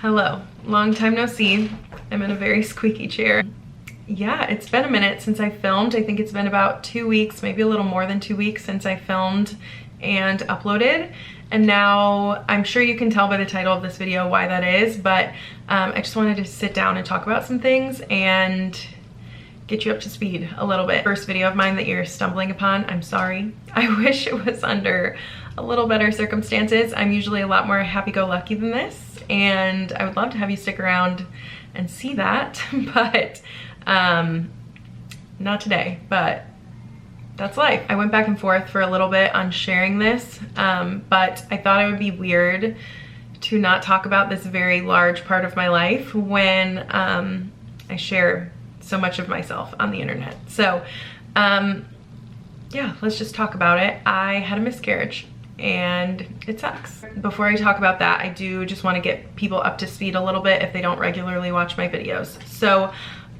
Hello, long time no see. I'm in a very squeaky chair. Yeah, it's been a minute since I filmed. I think it's been about 2 weeks, maybe a little more than 2 weeks since I filmed and uploaded. And now I'm sure you can tell by the title of this video why that is, but I just wanted to sit down and talk about some things and get you up to speed a little bit. First video of mine that you're stumbling upon, I'm sorry. I wish it was under a little better circumstances. I'm usually a lot more happy-go-lucky than this, and I would love to have you stick around and see that, but not today, but that's life. I went back and forth for a little bit on sharing this, but I thought it would be weird to not talk about this very large part of my life when I share so much of myself on the internet. So yeah, let's just talk about it. I had a miscarriage and it sucks. Before I talk about that, I do just want to get people up to speed a little bit if they don't regularly watch my videos. So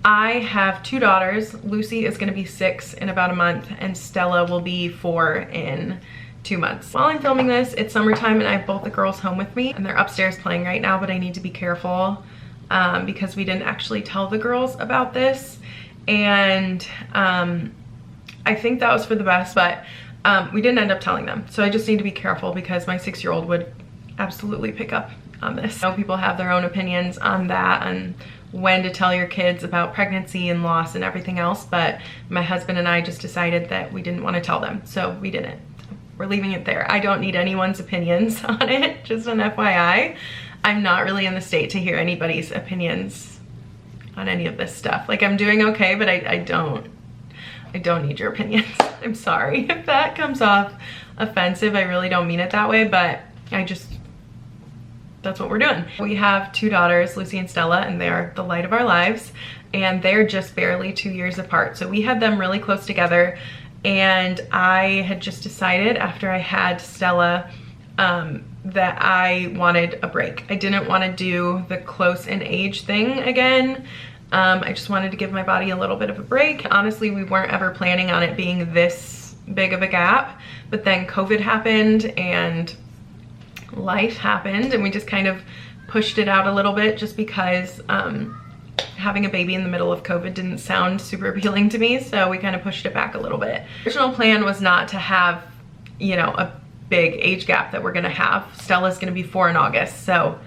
I have 2 daughters. Lucy is going to be 6 in about a month and Stella will be 4 in 2 months. While I'm filming this, it's summertime and I have both the girls home with me and they're upstairs playing right now, but I need to be careful because we didn't actually tell the girls about this, and I think that was for the best, but we didn't end up telling them. So I just need to be careful because my 6-year-old would absolutely pick up on this. I know people have their own opinions on that and when to tell your kids about pregnancy and loss and everything else, but my husband and I just decided that we didn't want to tell them, so we didn't. We're leaving it there. I don't need anyone's opinions on it, just an FYI. I'm not really in the state to hear anybody's opinions on any of this stuff. Like, I'm doing okay, but I don't need your opinions. I'm sorry if that comes off offensive. I really don't mean it that way, but that's what we're doing. We have 2 daughters, Lucy and Stella, and they're the light of our lives, and they're just barely 2 years apart. So we had them really close together, and I had just decided after I had Stella that I wanted a break. I didn't want to do the close in age thing again. I just wanted to give my body a little bit of a break. Honestly, we weren't ever planning on it being this big of a gap, but then COVID happened and life happened and we just kind of pushed it out a little bit just because having a baby in the middle of COVID didn't sound super appealing to me, so we kind of pushed it back a little bit. The original plan was not to have, you know, a big age gap that we're gonna have. Stella's gonna be 4 in August, so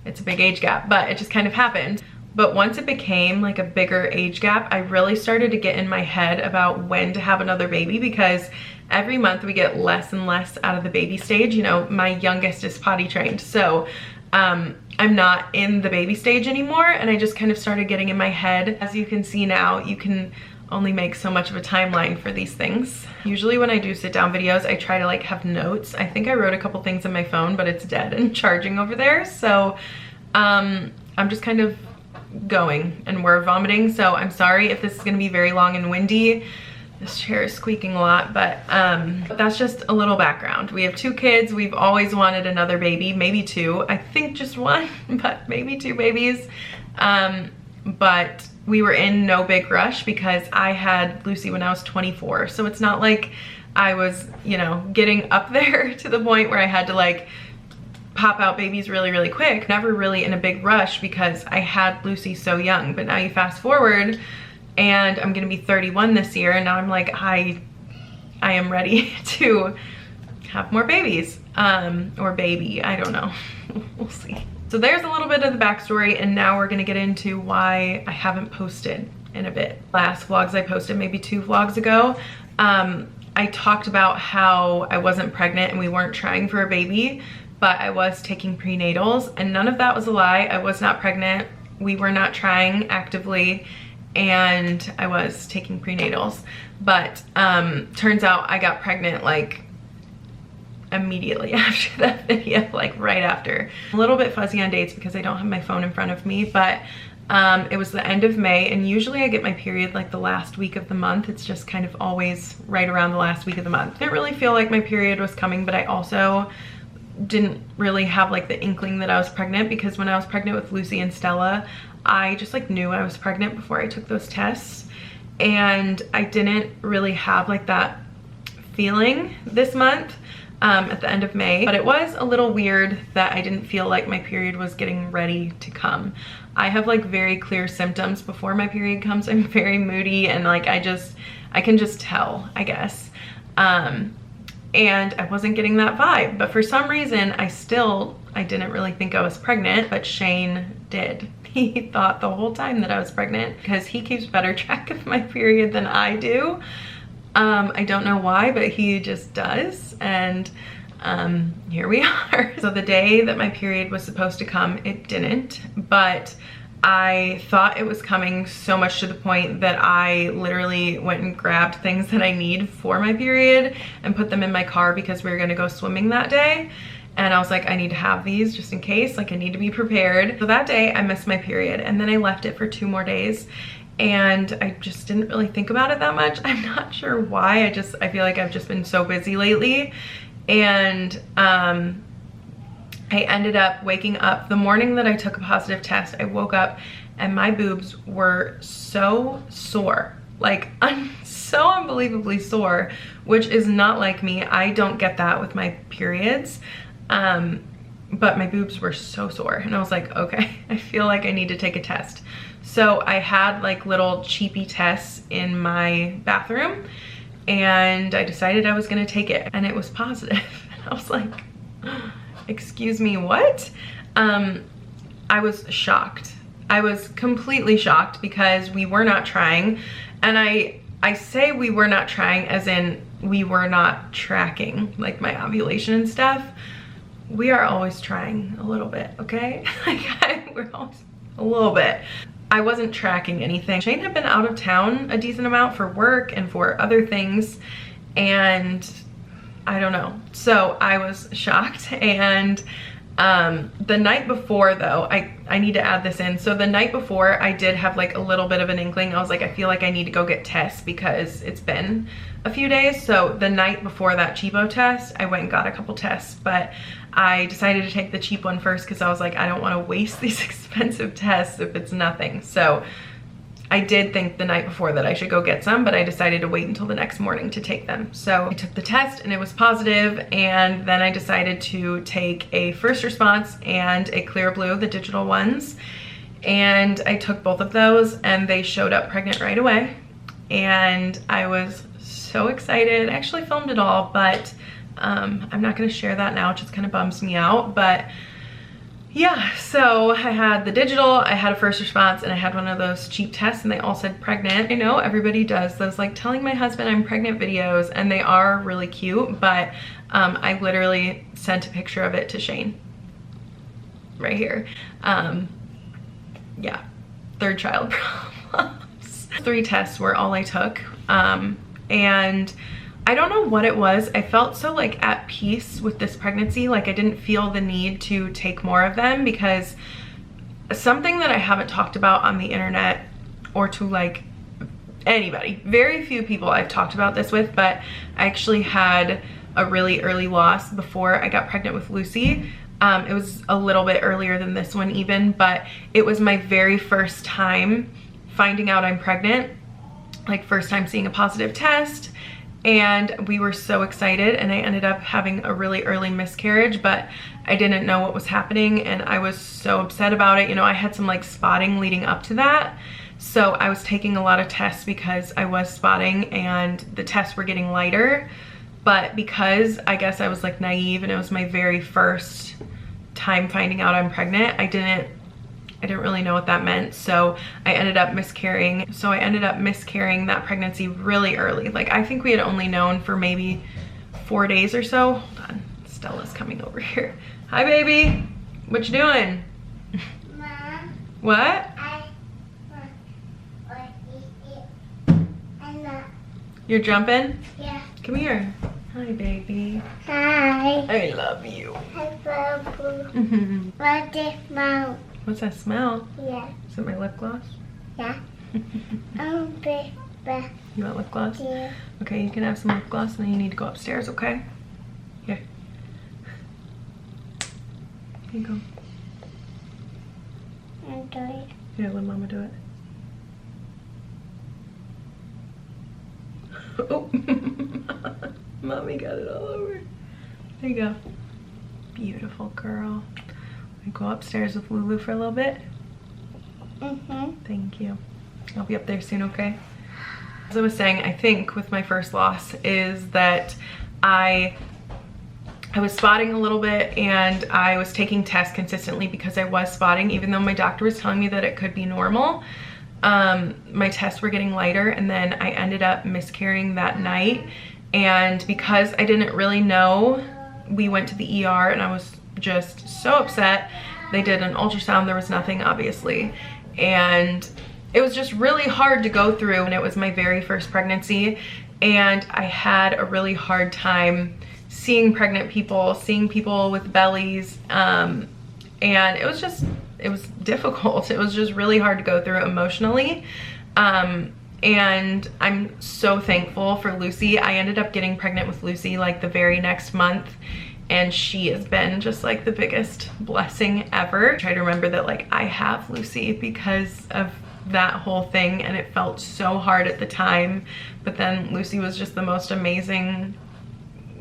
it's a big age gap, but it just kind of happened. But once it became like a bigger age gap, I really started to get in my head about when to have another baby, because every month we get less and less out of the baby stage. You know, my youngest is potty trained, so I'm not in the baby stage anymore, and I just kind of started getting in my head. As you can see now, you can only make so much of a timeline for these things. Usually when I do sit down videos, I try to like have notes. I think I wrote a couple things in my phone, but it's dead and charging over there. So I'm just kind of going and we're vomiting. So I'm sorry if this is gonna be very long and windy. This chair is squeaking a lot, but that's just a little background. We have 2 kids. We've always wanted another baby, maybe 2. I think just 1, but maybe 2 babies. But we were in no big rush because I had Lucy when I was 24. So it's not like I was, you know, getting up there to the point where I had to like pop out babies really, really quick. Never really in a big rush because I had Lucy so young. But now you fast forward and I'm gonna be 31 this year, and now I'm like, I am ready to have more babies, or baby, I don't know. We'll see. So there's a little bit of the backstory, and now we're gonna get into why I haven't posted in a bit. Last vlogs I posted, maybe 2 vlogs ago, I talked about how I wasn't pregnant and we weren't trying for a baby, but I was taking prenatals, and none of that was a lie. I was not pregnant. We were not trying actively, and I was taking prenatals. But turns out I got pregnant like immediately after that video, like right after. A little bit fuzzy on dates because I don't have my phone in front of me, but it was the end of May, and usually I get my period like the last week of the month. It's just kind of always right around the last week of the month. Didn't really feel like my period was coming, but I also didn't really have like the inkling that I was pregnant, because when I was pregnant with Lucy and Stella, I just like knew I was pregnant before I took those tests, and I didn't really have like that feeling this month. at the end of May, but it was a little weird that I didn't feel like my period was getting ready to come. I have like very clear symptoms before my period comes. I'm very moody and like I can just tell, I guess. And I wasn't getting that vibe, but for some reason I didn't really think I was pregnant, but Shane did. He thought the whole time that I was pregnant because he keeps better track of my period than I do. I don't know why, but he just does. And here we are. So the day that my period was supposed to come, it didn't, but I thought it was coming so much to the point that I literally went and grabbed things that I need for my period and put them in my car because we were gonna go swimming that day. And I was like, I need to have these just in case, like I need to be prepared. So that day I missed my period and then I left it for 2 more days and I just didn't really think about it that much. I'm not sure why, I feel like I've just been so busy lately. And I ended up waking up the morning that I took a positive test. I woke up and my boobs were so sore, like so unbelievably sore, which is not like me. I don't get that with my periods. But my boobs were so sore and I was like, okay, I feel like I need to take a test. So I had like little cheapy tests in my bathroom and I decided I was gonna take it and it was positive. And I was like, excuse me, what? I was shocked. I was completely shocked because we were not trying. And I say we were not trying as in we were not tracking like my ovulation and stuff. We are always trying a little bit, okay? We're always a little bit. I wasn't tracking anything. Shane had been out of town a decent amount for work and for other things, and I don't know. So I was shocked. And the night before though, I need to add this in. So the night before I did have like a little bit of an inkling. I was like, I feel like I need to go get tests because it's been a few days. So the night before that cheapo test, I went and got a couple tests, but I decided to take the cheap one first because I was like, I don't want to waste these expensive tests if it's nothing. So I did think the night before that I should go get some, but I decided to wait until the next morning to take them. So I took the test and it was positive, and then I decided to take a first response and a clear blue, the digital ones. And I took both of those and they showed up pregnant right away. And I was so excited. I actually filmed it all, but I'm not gonna share that now. It just kind of bums me out. But yeah, so I had the digital, I had a first response, and I had one of those cheap tests and they all said pregnant. I know everybody does those like telling my husband I'm pregnant videos, and they are really cute, but I literally sent a picture of it to Shane right here. Yeah, third child problems. 3 tests were all I took, and I don't know what it was. I felt so like at peace with this pregnancy. Like I didn't feel the need to take more of them, because something that I haven't talked about on the internet or to like anybody, very few people I've talked about this with, but I actually had a really early loss before I got pregnant with Lucy. It was a little bit earlier than this one even, but it was my very first time finding out I'm pregnant, like first time seeing a positive test. And we were so excited, and I ended up having a really early miscarriage, but I didn't know what was happening and I was so upset about it. You know, I had some like spotting leading up to that. So I was taking a lot of tests because I was spotting and the tests were getting lighter. But because I guess I was like naive and it was my very first time finding out I'm pregnant, I didn't really know what that meant. So I ended up miscarrying. So I ended up miscarrying that pregnancy really early. Like I think we had only known for maybe 4 days or so. Hold on, Stella's coming over here. Hi baby, what you doing? Mom. What? You're jumping? Yeah. Come here. Hi baby. Hi. I love you. Hi, Babu. What is mouth? What's that smell? Yeah. Is it my lip gloss? Yeah. Baby. You want lip gloss? Yeah. Okay, you can have some lip gloss and then you need to go upstairs, okay? Here. Here you go. I'm doing. Here, let mama do it. Oh, mommy got it all over. There you go. Beautiful girl. I go upstairs with Lulu for a little bit. Thank you. I'll be up there soon, okay? As I was saying, I think with my first loss is that I was spotting a little bit, and I was taking tests consistently because I was spotting, even though my doctor was telling me that it could be normal. My tests were getting lighter, and then I ended up miscarrying that night. And because I didn't really know, we went to the ER, and I was just so upset. They did an ultrasound, there was nothing, obviously, and it was just really hard to go through. And it was my very first pregnancy, and I had a really hard time seeing pregnant people, seeing people with bellies, and it was difficult. It was just really hard to go through emotionally. And I'm so thankful for Lucy. I ended up getting pregnant with Lucy like the very next month, and she has been just like the biggest blessing ever. I try to remember that like I have Lucy because of that whole thing, and it felt so hard at the time, but then Lucy was just the most amazing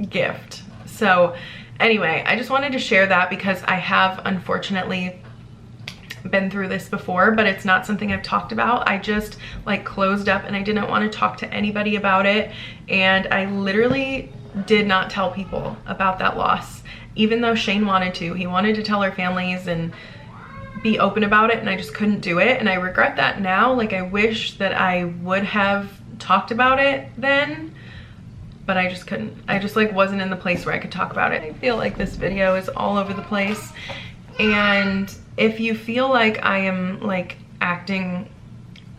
gift. So anyway, I just wanted to share that because I have unfortunately been through this before, but it's not something I've talked about. I just like closed up, and I didn't want to talk to anybody about it, and I literally did not tell people about that loss, even though Shane wanted to. He wanted to tell our families and be open about it, and I just couldn't do it, and I regret that now. Like, I wish that I would have talked about it then, but I just couldn't. I just like wasn't in the place where I could talk about it. I feel like this video is all over the place, and if you feel like I am like acting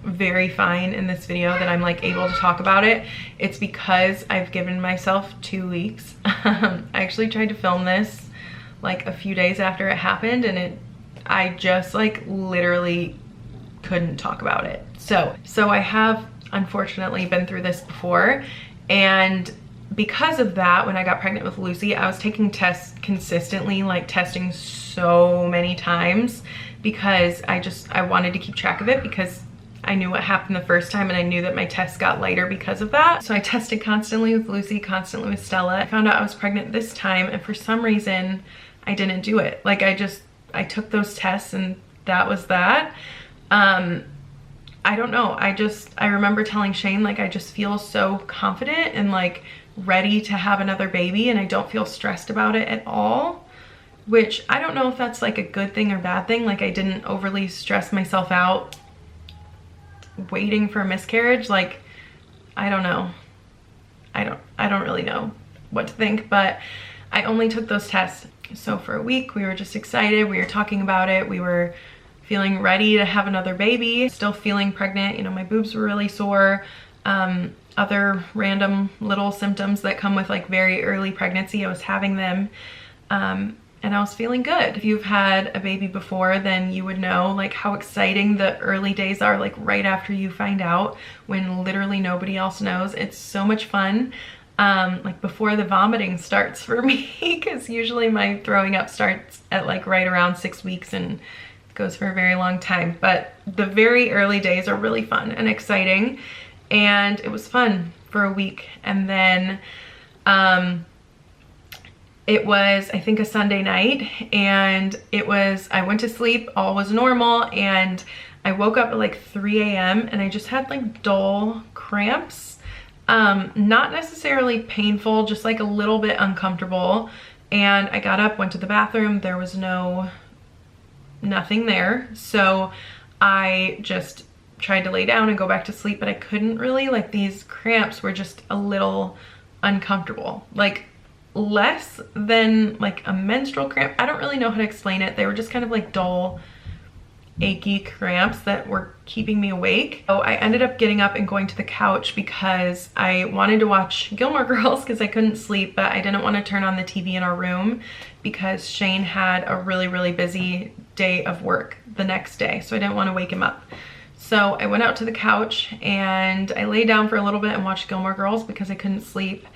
very fine in this video, that I'm like able to talk about it, it's because I've given myself 2 weeks. I actually tried to film this like a few days after it happened, and I just like literally couldn't talk about it. So I have unfortunately been through this before, and because of that, when I got pregnant with Lucy, I was taking tests consistently, like testing so many times, because I wanted to keep track of it, because I knew what happened the first time, and I knew that my tests got lighter because of that. So I tested constantly with Lucy, constantly with Stella. I found out I was pregnant this time, and for some reason I didn't do it. Like, I took those tests, and that was that. I don't know. I remember telling Shane, like, I just feel so confident and like ready to have another baby, and I don't feel stressed about it at all, which I don't know if that's like a good thing or bad thing. Like, I didn't overly stress myself out waiting for a miscarriage. Like, I don't know. I don't really know what to think, but I only took those tests. So for a week, we were just excited. We were talking about it. We were feeling ready to have another baby, still feeling pregnant. You know, my boobs were really sore. Other random little symptoms that come with like very early pregnancy, I was having them. And I was feeling good. If you've had a baby before, then you would know like how exciting the early days are, like right after you find out, when literally nobody else knows. It's so much fun. Like before the vomiting starts for me, because usually my throwing up starts at like right around 6 weeks and goes for a very long time. But the very early days are really fun and exciting, and it was fun for a week. And then it was, I think, a Sunday night, and I went to sleep, all was normal, and I woke up at like 3 a.m. and I just had like dull cramps. Not necessarily painful, just like a little bit uncomfortable. And I got up, went to the bathroom, there was nothing there. So I just tried to lay down and go back to sleep, but I couldn't really. Like, these cramps were just a little uncomfortable, like less than like a menstrual cramp. I don't really know how to explain it. They were just kind of like dull, achy cramps that were keeping me awake. So I ended up getting up and going to the couch because I wanted to watch Gilmore Girls because I couldn't sleep, but I didn't want to turn on the TV in our room because Shane had a really, really busy day of work the next day. So I didn't want to wake him up. So I went out to the couch and I lay down for a little bit and watched Gilmore Girls because I couldn't sleep.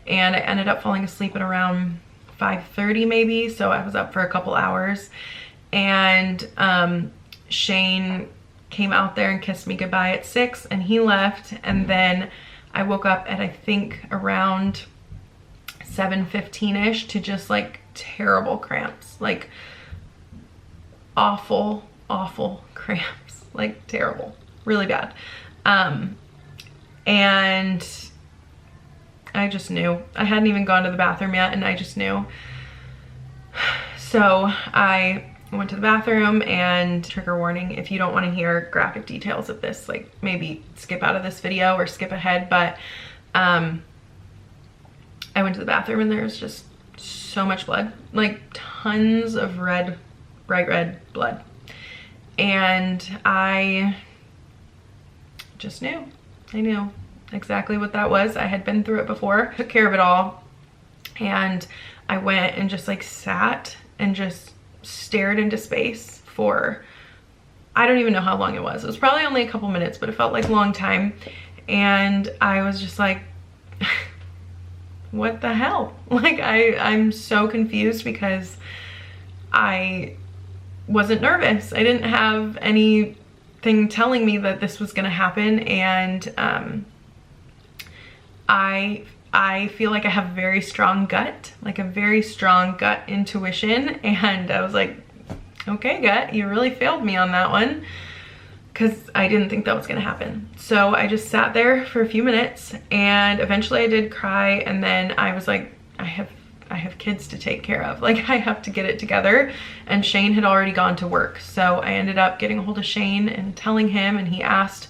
And I ended up falling asleep at around 5:30 maybe. So I was up for a couple hours. And Shane came out there and kissed me goodbye at 6 and he left. And then I woke up at I think around 7:15ish to just like terrible cramps, like awful cramps, like terrible, really bad. And I just knew. I hadn't even gone to the bathroom yet, and I just knew. So I went to the bathroom, and trigger warning, if you don't want to hear graphic details of this, like maybe skip out of this video or skip ahead, but I went to the bathroom and there's just so much blood, like tons of bright red blood. And I just knew. I knew exactly what that was. I had been through it before, took care of it all, and I went and just like sat and just stared into space for, I don't even know how long it was. It was probably only a couple minutes, but it felt like a long time. And I was just like, what the hell? Like I'm so confused because I wasn't nervous. I didn't have anything telling me that this was gonna happen. And I feel like I have very strong gut, like a very strong gut intuition. And I was like, okay, gut, you really failed me on that one, because I didn't think that was gonna happen. So I just sat there for a few minutes, and eventually I did cry. And then I was like, I have kids to take care of. Like, I have to get it together. And Shane had already gone to work. So I ended up getting a hold of Shane and telling him, and he asked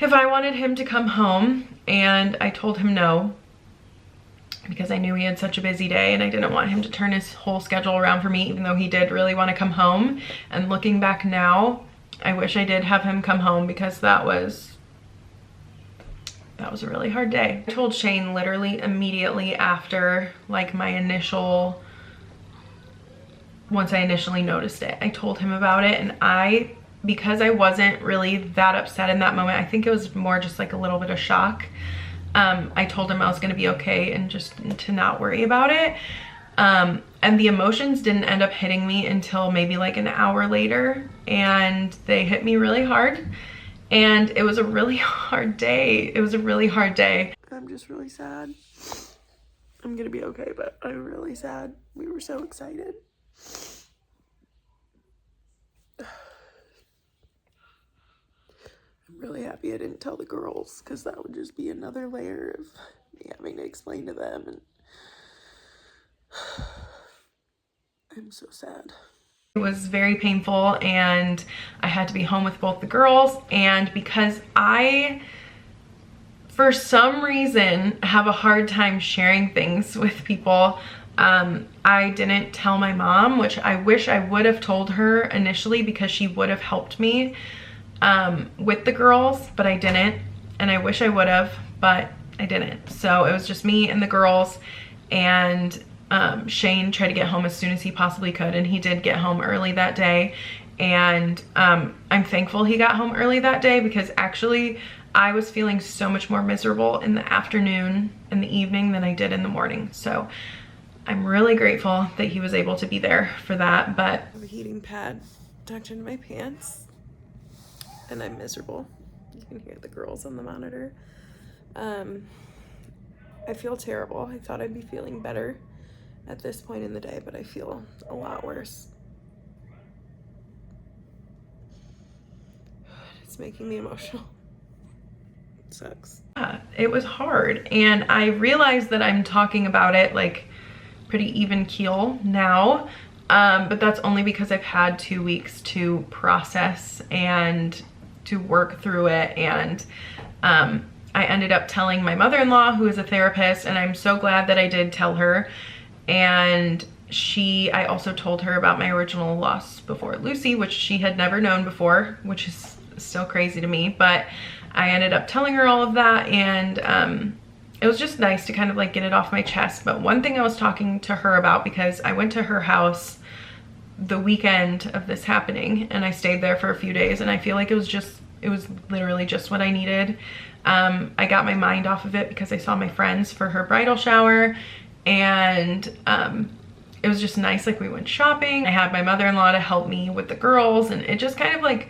if I wanted him to come home. And I told him no, because I knew he had such a busy day and I didn't want him to turn his whole schedule around for me, even though he did really want to come home. And looking back now, I wish I did have him come home, because that was a really hard day. I told Shane literally immediately after, like, once I initially noticed it, I told him about it. And because I wasn't really that upset in that moment, I think it was more just like a little bit of shock. I told him I was gonna be okay and just to not worry about it. And the emotions didn't end up hitting me until maybe like an hour later, and they hit me really hard. And it was a really hard day. It was a really hard day. I'm just really sad. I'm gonna be okay, but I'm really sad. We were so excited. I'm really happy I didn't tell the girls, because that would just be another layer of me having to explain to them, and I'm so sad. It was very painful, and I had to be home with both the girls. And because I, for some reason, have a hard time sharing things with people, I didn't tell my mom, which I wish I would have told her initially, because she would have helped me with the girls, but I didn't. And I wish I would have, but I didn't. So it was just me and the girls. And Shane tried to get home as soon as he possibly could, and he did get home early that day. And I'm thankful he got home early that day, because actually I was feeling so much more miserable in the afternoon and the evening than I did in the morning. So I'm really grateful that he was able to be there for that. But I have a heating pad tucked into my pants, and I'm miserable. You can hear the girls on the monitor. I feel terrible. I thought I'd be feeling better at this point in the day, but I feel a lot worse. It's making me emotional. It sucks. It was hard, and I realized that I'm talking about it like pretty even keel now, but that's only because I've had 2 weeks to process and to work through it. And I ended up telling my mother-in-law, who is a therapist, and I'm so glad that I did tell her. And I also told her about my original loss before Lucy, which she had never known before, which is still crazy to me. But I ended up telling her all of that, and it was just nice to kind of like get it off my chest. But one thing I was talking to her about, because I went to her house the weekend of this happening, and I stayed there for a few days, and I feel like it was literally just what I needed. I got my mind off of it because I saw my friends for her bridal shower, and it was just nice. Like, we went shopping. I had my mother-in-law to help me with the girls, and it just kind of like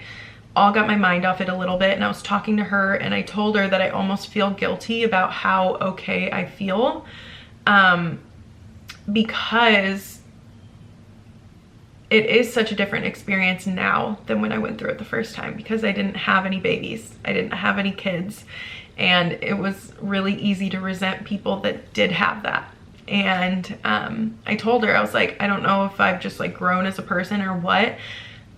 all got my mind off it a little bit. And I was talking to her, and I told her that I almost feel guilty about how okay I feel. because it is such a different experience now than when I went through it the first time, because I didn't have any babies. I didn't have any kids. And it was really easy to resent people that did have that. And I told her, I was like, I don't know if I've just like grown as a person or what.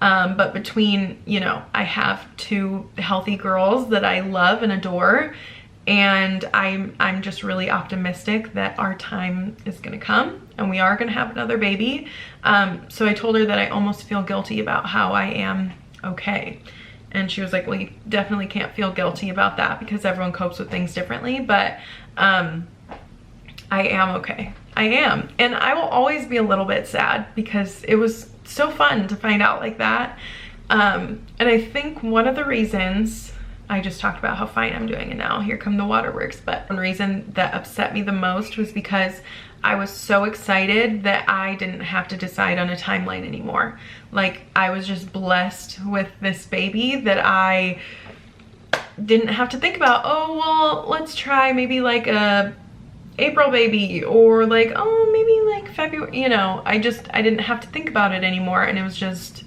But between, you know, I have 2 healthy girls that I love and adore. And I'm just really optimistic that our time is gonna come and we are gonna have another baby. So I told her that I almost feel guilty about how I am okay. And she was like, well, you definitely can't feel guilty about that because everyone copes with things differently, but I am okay. I am. And I will always be a little bit sad because it was so fun to find out like that. And I think one of the reasons, I just talked about how fine I'm doing and now here come the waterworks, but one reason that upset me the most was because I was so excited that I didn't have to decide on a timeline anymore. Like, I was just blessed with this baby that I didn't have to think about, oh, well, let's try maybe like a April baby, or like, oh, maybe like February, you know. I didn't have to think about it anymore, and it was just,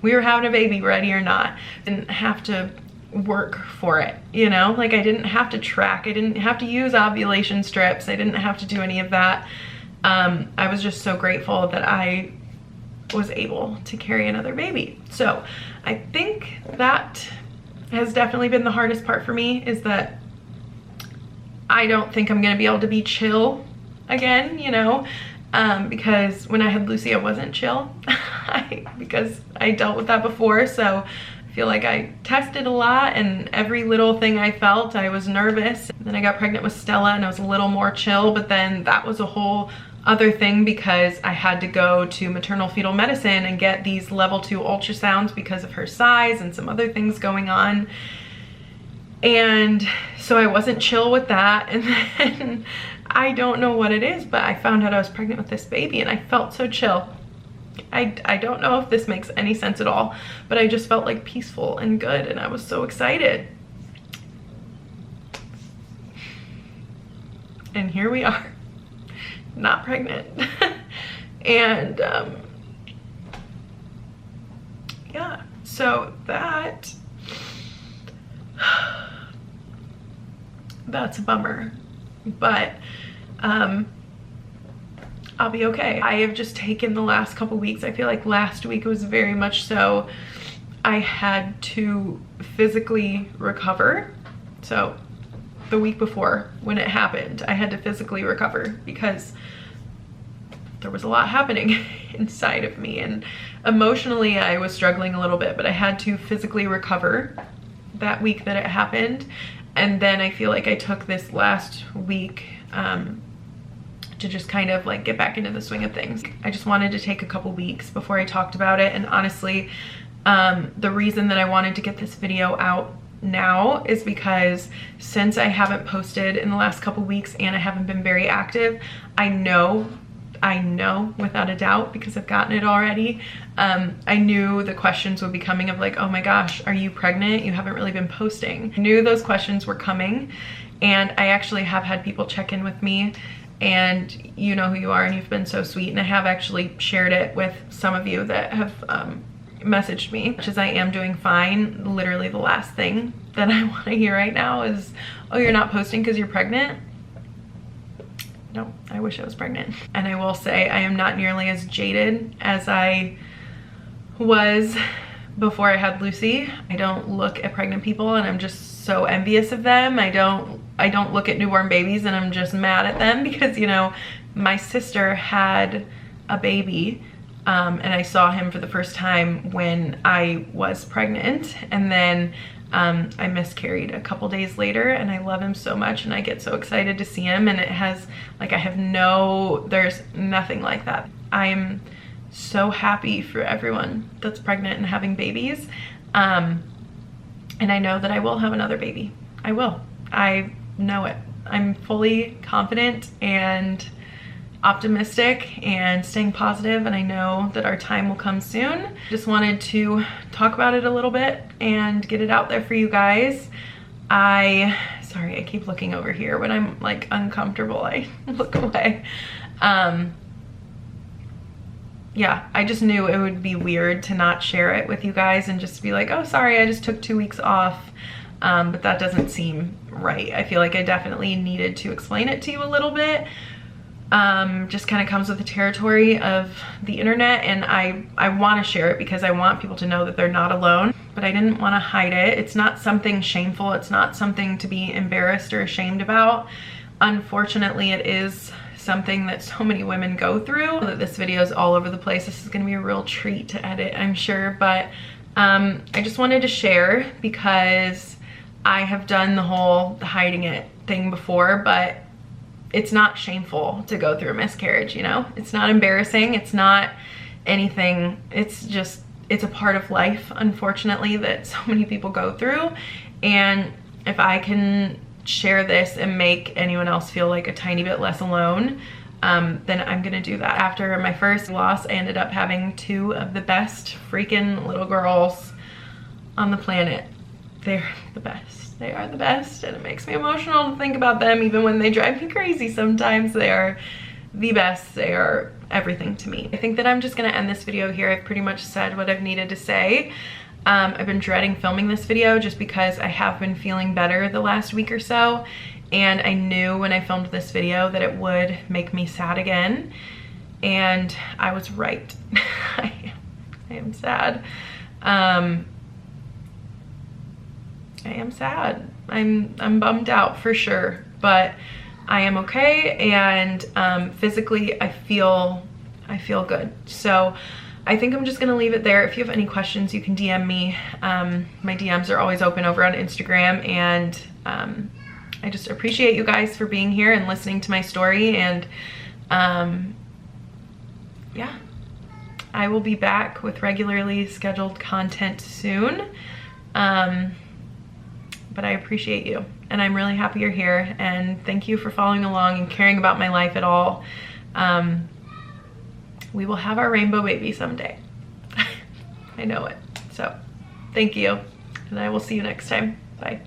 we were having a baby, ready or not. Didn't have to work for it, you know, like I didn't have to track, I didn't have to use ovulation strips, I didn't have to do any of that. I was just so grateful that I was able to carry another baby. So I think that has definitely been the hardest part for me, is that I don't think I'm gonna be able to be chill again, you know, because when I had Lucy I wasn't chill because I dealt with that before. So I feel like I tested a lot, and every little thing I felt, I was nervous. Then I got pregnant with Stella and I was a little more chill, but then that was a whole other thing because I had to go to maternal fetal medicine and get these level 2 ultrasounds because of her size and some other things going on. And so I wasn't chill with that. And then I don't know what it is, but I found out I was pregnant with this baby and I felt so chill. I don't know if this makes any sense at all, but I just felt like peaceful and good, and I was so excited. And here we are, not pregnant. And yeah, so that's a bummer, but I'll be okay. I have just taken the last couple weeks. I feel like last week was very much so I had to physically recover. So the week before when it happened, I had to physically recover because there was a lot happening inside of me, and emotionally I was struggling a little bit, but I had to physically recover that week that it happened. And then I feel like I took this last week to just kind of like get back into the swing of things. I just wanted to take a couple weeks before I talked about it. And honestly, the reason that I wanted to get this video out now is because since I haven't posted in the last couple weeks and I haven't been very active, I know without a doubt, because I've gotten it already, I knew the questions would be coming of like, oh my gosh, are you pregnant? You haven't really been posting. I knew those questions were coming, and I actually have had people check in with me, and you know who you are and you've been so sweet, and I have actually shared it with some of you that have messaged me, which is I am doing fine. Literally the last thing that I want to hear right now is, oh, you're not posting because you're pregnant. No, I wish I was pregnant. And I will say I am not nearly as jaded as I was before I had Lucy. I don't look at pregnant people and I'm just so envious of them. I don't look at newborn babies and I'm just mad at them because, you know, my sister had a baby and I saw him for the first time when I was pregnant, and then I miscarried a couple days later, and I love him so much and I get so excited to see him, and it has like, there's nothing like that. I'm so happy for everyone that's pregnant and having babies, and I know that I will have another baby. I will. I know it. I'm fully confident and optimistic and staying positive, and I know that our time will come soon. Just wanted to talk about it a little bit and get it out there for you guys. I Sorry, I keep looking over here. When I'm like uncomfortable, I look away. Yeah, I just knew it would be weird to not share it with you guys and just be like, oh, sorry, I just took 2 weeks off. But that doesn't seem right. I feel like I definitely needed to explain it to you a little bit. Just kind of comes with the territory of the internet, and I want to share it because I want people to know that they're not alone, but I didn't want to hide it. It's not something shameful. It's not something to be embarrassed or ashamed about. Unfortunately, it is something that so many women go through. That this video is all over the place. This is going to be a real treat to edit, I'm sure, but I just wanted to share because I have done the whole hiding it thing before, but it's not shameful to go through a miscarriage, you know? It's not embarrassing. It's not anything. It's just, it's a part of life, unfortunately, that so many people go through. And if I can share this and make anyone else feel like a tiny bit less alone, then I'm gonna do that. After my first loss, I ended up having 2 of the best freaking little girls on the planet. They're the best. They are the best, and it makes me emotional to think about them even when they drive me crazy sometimes. They are the best. They are everything to me. I think that I'm just gonna end this video here. I've pretty much said what I've needed to say. I've been dreading filming this video just because I have been feeling better the last week or so, and I knew when I filmed this video that it would make me sad again, and I was right. I am sad. I am sad. I'm bummed out for sure, but I am okay, and physically I feel good. So I think I'm just gonna leave it there. If you have any questions, you can DM me. My DMs are always open over on Instagram, and I just appreciate you guys for being here and listening to my story, and yeah, I will be back with regularly scheduled content soon. But I appreciate you, and I'm really happy you're here, and thank you for following along and caring about my life at all. We will have our rainbow baby someday. I know it. So thank you, and I will see you next time. Bye.